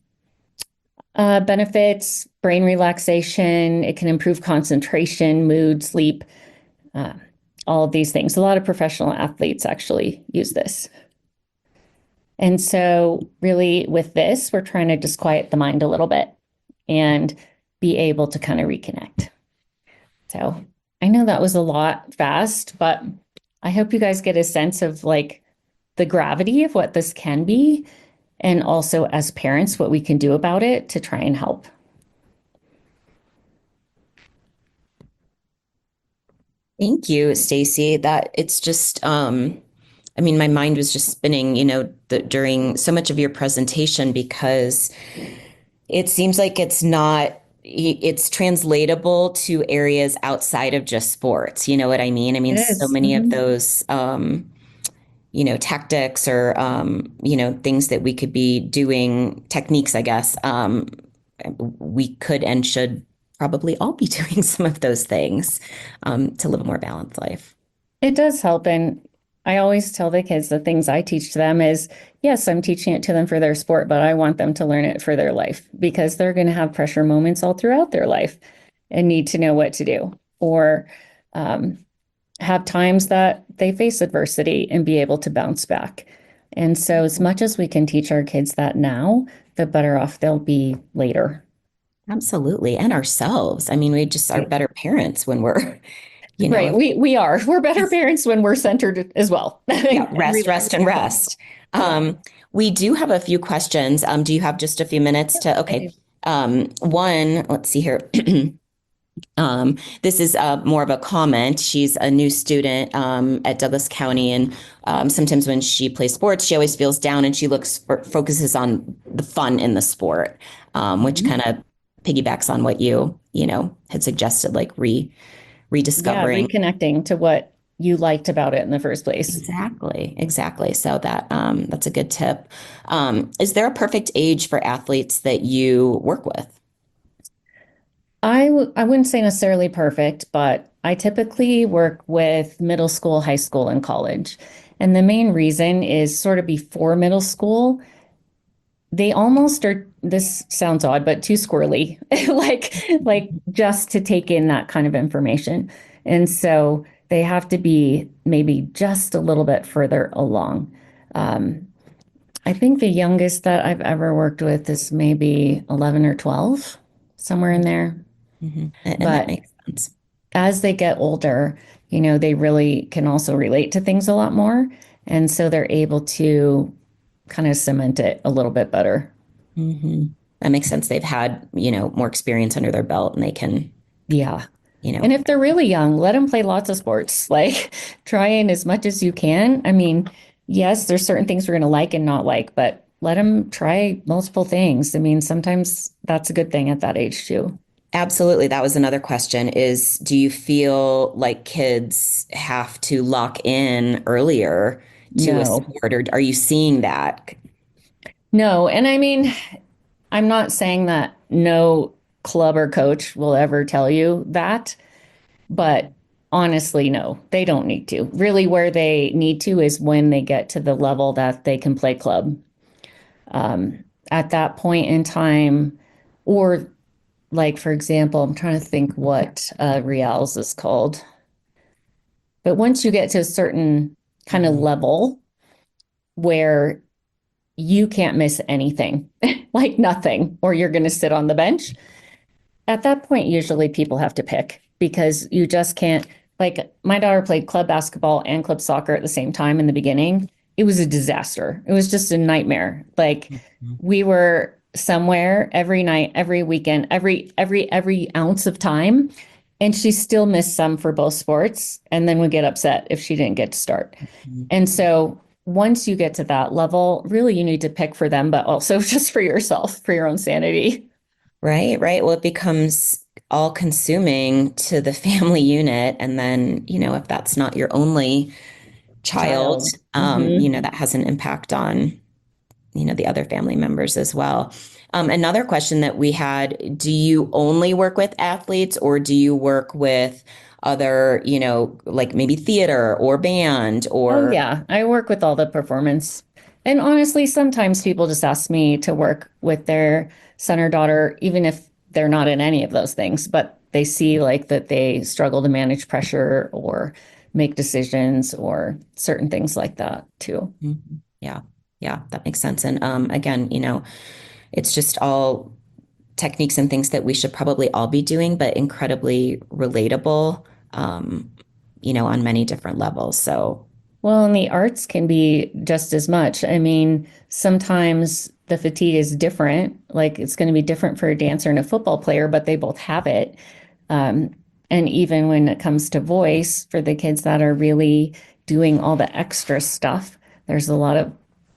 Benefits, brain relaxation, it can improve concentration, mood, sleep, all of these things. A lot of professional athletes actually use this. And so really with this, we're trying to disquiet the mind a little bit and be able to kind of reconnect. So I know that was a lot fast, but I hope you guys get a sense of like the gravity of what this can be, and also as parents, what we can do about it to try and help. Thank you, Stacy. That it's just, I mean, my mind was just spinning, during so much of your presentation because it seems like it's translatable to areas outside of just sports. You know what I mean? I mean, It so is. many of Mhm. those, tactics or, things that we could be doing, techniques, I guess, we could and should probably all be doing some of those things to live a more balanced life. It does help. And I always tell the kids the things I teach to them is, yes, I'm teaching it to them for their sport, but I want them to learn it for their life because they're going to have pressure moments all throughout their life and need to know what to do or um, have times that they face adversity and be able to bounce back. And so, as much as we can teach our kids that now, the better off they'll be later. Absolutely. And ourselves. I mean, we just are Right. better parents when we're, Right. We are. We're better parents when we're centered as well. yeah, And rest, really, rest, and rest. yeah, We do have a few questions. Do you have just a few minutes to? I do. Okay. One, let's see here. This is more of a comment. She's a new student at Douglas County, and sometimes when she plays sports, she always feels down, and she focuses on the fun in the sport, which Mhm. kind of piggybacks on what you had suggested, like Yeah, rediscovering. reconnecting to what you liked about it in the first place. Exactly, exactly. So that's a good tip. Is there a perfect age for athletes that you work with? I wouldn't say necessarily perfect, but I typically work with middle school, high school, and college. And the main reason is sort of before middle school, they almost are, this sounds odd, but too squirrely, like just to take in that kind of information. And so they have to be maybe just a little bit further along. Um, I think the youngest that I've ever worked with is maybe 11 or 12, somewhere in there. And that But makes sense. as they get older, they really can also relate to things a lot more. And so they're able to kind of cement it a little bit better. hmm That makes sense. They've had, more experience under their belt and they can, Yeah. you And know, if they're really young, let them play lots of sports. Like try in as much as you can. I mean, yes, there's certain things we're going to like and not like, but let them try multiple things. I mean, sometimes that's a good thing at that age too. absolutely. That was another question is, do you feel like kids have to lock in earlier to a No, sport, or are you seeing that? no. And I mean, I'm not saying that no club or coach will ever tell you that, but honestly, no, they don't need to. Really, where they need to is when they get to the level that they can play club. At that point in time, or like, for example, I'm trying to think what Reals is called. But once you get to a certain kind of Mhm. level where you can't miss anything, like nothing, or you're going to sit on the bench, at that point, usually people have to pick because you just can't. Like, my daughter played club basketball and club soccer at the same time in the beginning. It was a disaster. It was just a nightmare. Like, Mhm. we were somewhere every night, every weekend, every ounce of time, and she still missed some for both sports, and then would get upset if she didn't get to start. Mhm. And so, once you get to that level, really, you need to pick for them, but also just for yourself, for your own sanity. Right, right. Well, it becomes all consuming to the family unit. And then, if that's not your only child, Child. Hmm. that has an impact on, the other family members as well. Another question that we had, do you only work with athletes or do you work with other, like maybe theater or band Oh, or yeah. I work with all the performance. And honestly, sometimes people just ask me to work with their son or daughter, even if they're not in any of those things, but they see like that they struggle to manage pressure or make decisions or certain things like that too. Mhm. Yeah, yeah, that makes sense. And again, it's just all techniques and things that we should probably all be doing, but incredibly relatable, um, on many different levels. So, Well, and the arts can be just as much. I mean, sometimes the fatigue is different. Like it's going to be different for a dancer and a football player, but they both have it. Um, and even when it comes to voice, for the kids that are really doing all the extra stuff, there's a lot of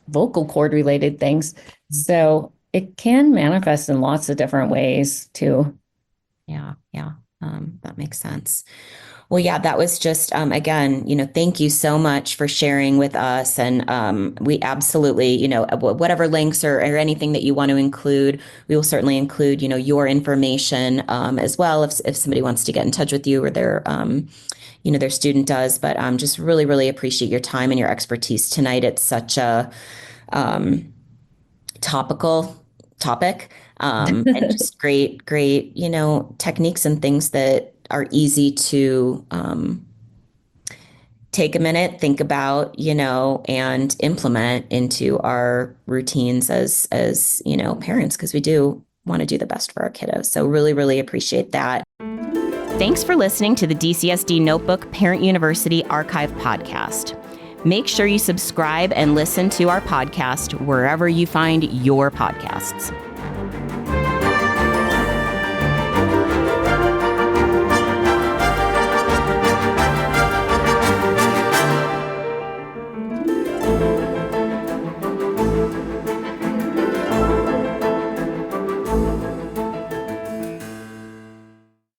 vocal cord related things. So it can manifest in lots of different ways too. yeah, yeah. That makes sense. Well, yeah, that was just, again, thank you so much for sharing with us. And we absolutely, whatever links or anything that you want to include, we will certainly include, your information as well if somebody wants to get in touch with you or their student does. But just really, really appreciate your time and your expertise tonight. It's such a topical topic and just great, techniques and things that are easy to take a minute, think about, and implement into our routines as parents, because we do want to do the best for our kiddos. So really, really appreciate that. Thanks for listening to the DCSD Notebook Parent University Archive podcast. Make sure you subscribe and listen to our podcast wherever you find your podcasts.